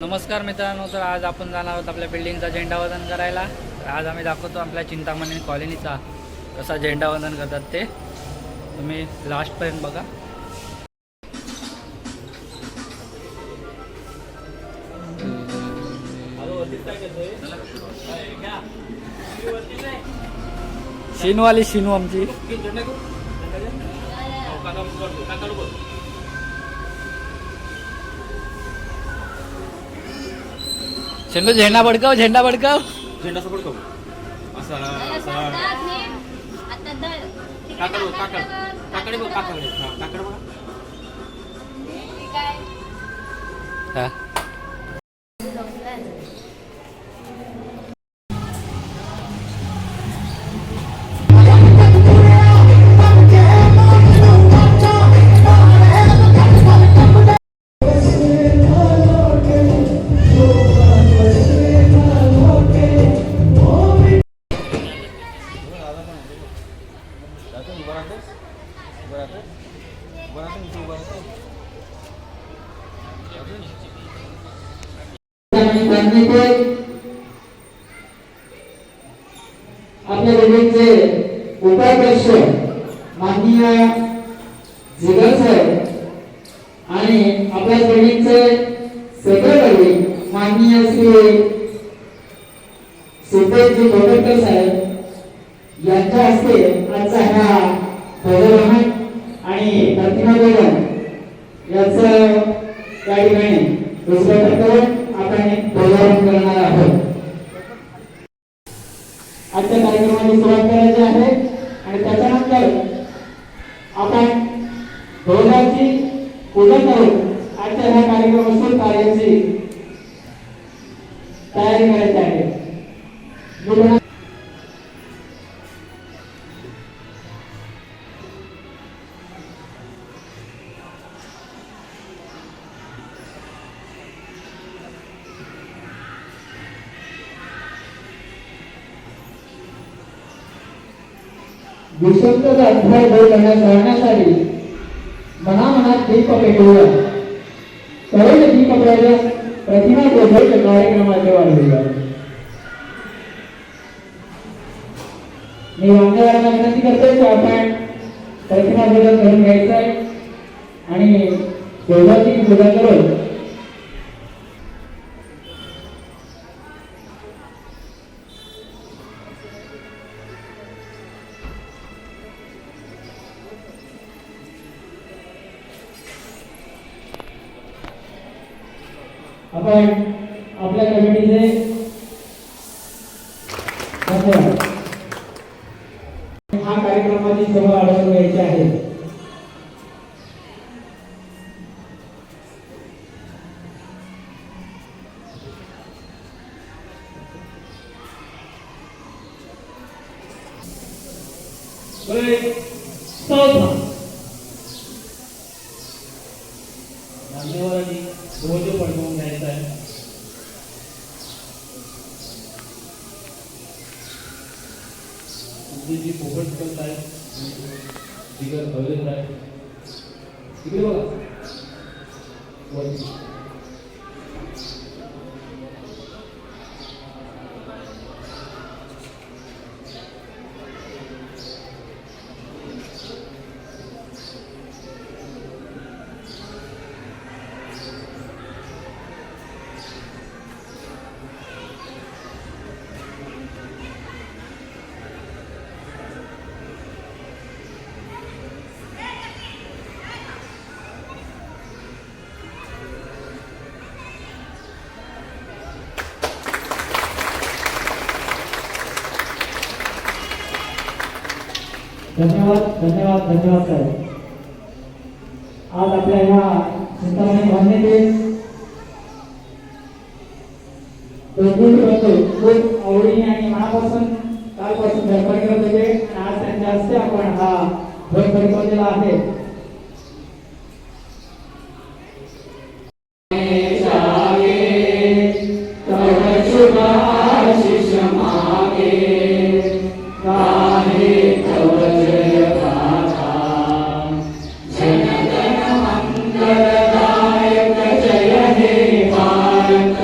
नमस्कार मित्रांनो, तर आज आपण जाणार आहोत आपल्या बिल्डिंगचा झेंडावंदन करायला। तर आज आम्ही दाखवतो आपल्या चिंतामणी कॉलनीचा कसा झेंडावंदन करतात ते तुम्ही लास्टपर्यंत बघा। शिनवाली शिनू आमची शिनू झेंडा बडकाव, झेंडा बडकाव, झेंडा असं बडकाव असा असा काकड काकड काकडे बघ काकडे काकड बघा हा। आपल्या बिल्डिंगचे उपाध्यक्ष माननीय जिगर साहेब आणि आपल्या बिल्डिंगचे सेक्रेटरी माननीय श्री सिद्धेशजी कोटकर साहेब यांच्या हस्ते आजचा हा ध्वजारोहण आणि प्रतिमारोहण याचं त्या ठिकाणी उद्घाटन करून आपण ध्वजारोहण करणार आहोत। आजच्या कार्यक्रमाची सुरुवात करायची आहे आणि त्याच्यानंतर आपण ध्वजाची पूजन करून आजच्या ह्या कार्यक्रमाची कार्याची तयारी करायची आहे। विश्वंतचा अध्याय करण्यासाठी मनामनात दीप पेटवूया, करोड दीप प्रज्वलन प्रतिमा जोडण्याच्या कार्यक्रमाचे वाढवूया। मी मान्यवरांना विनंती करतोय की आपण प्रतिमा जोडण करून घ्यायचं आहे आणि ध्वजाची पूजा करून आपण आपल्या कमिटीचे धन्यवाद। हा कार्यक्रमाची सभा आढळून घ्यायची आहे। मान्यवरांनी ध्वज पडवून घ्यायचा आहे। जी पोपट करत आहे जिगर हवेत आहे तिकडे बघा वरती धन्यवाद धन्यवाद धन्यवाद साहेब। आज आपल्या ह्या चिंतामणी कॉलनीतील खूप आवडीने आणि मनापासून कालपासून धडपड करत होते आणि आज त्यांच्या हस्ते आपण हा ध्वज फडकवलेला आहे। जय हे भारत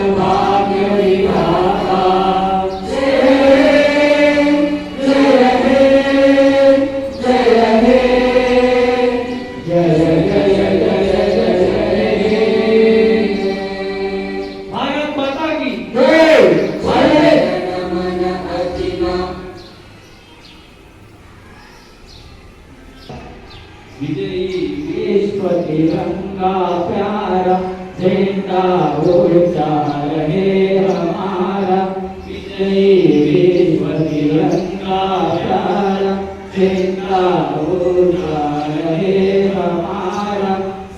उच्चार हे हमारा विजयी विश्व तिरंगा प्यारा झंडा उच्चार हे हमारा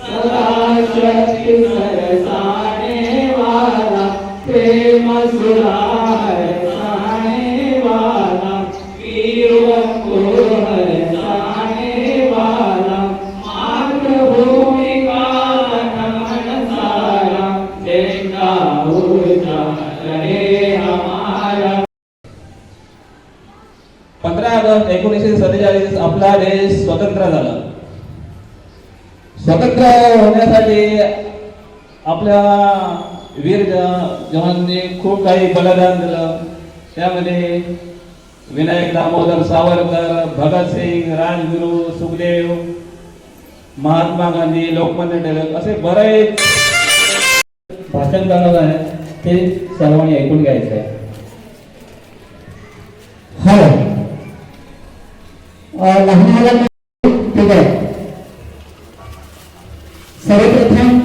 सदा शक्ति बरसाने वाला प्रेम सुधार बरसाने वाला वीरों को हरसाने वाला मातृभूमि का नमन सारा झंडा ऊंचा रहे हमारा। 15 ऑगस्ट 1947 आपला देश स्वतंत्र झाला। स्वतंत्र होण्यासाठी आपल्या वीर जवानांनी खूप काही बलिदान दिलं। त्यामध्ये विनायक दामोदर सावरकर, भगतसिंग, राजगुरू, सुखदेव, महात्मा गांधी, लोकमान्य टिळक असे बरेच भाषण करणार आहे ते सर्वांनी ऐकून घ्यायचं आहे। लहान मुलांना ठीक आहे। सर्वप्रथम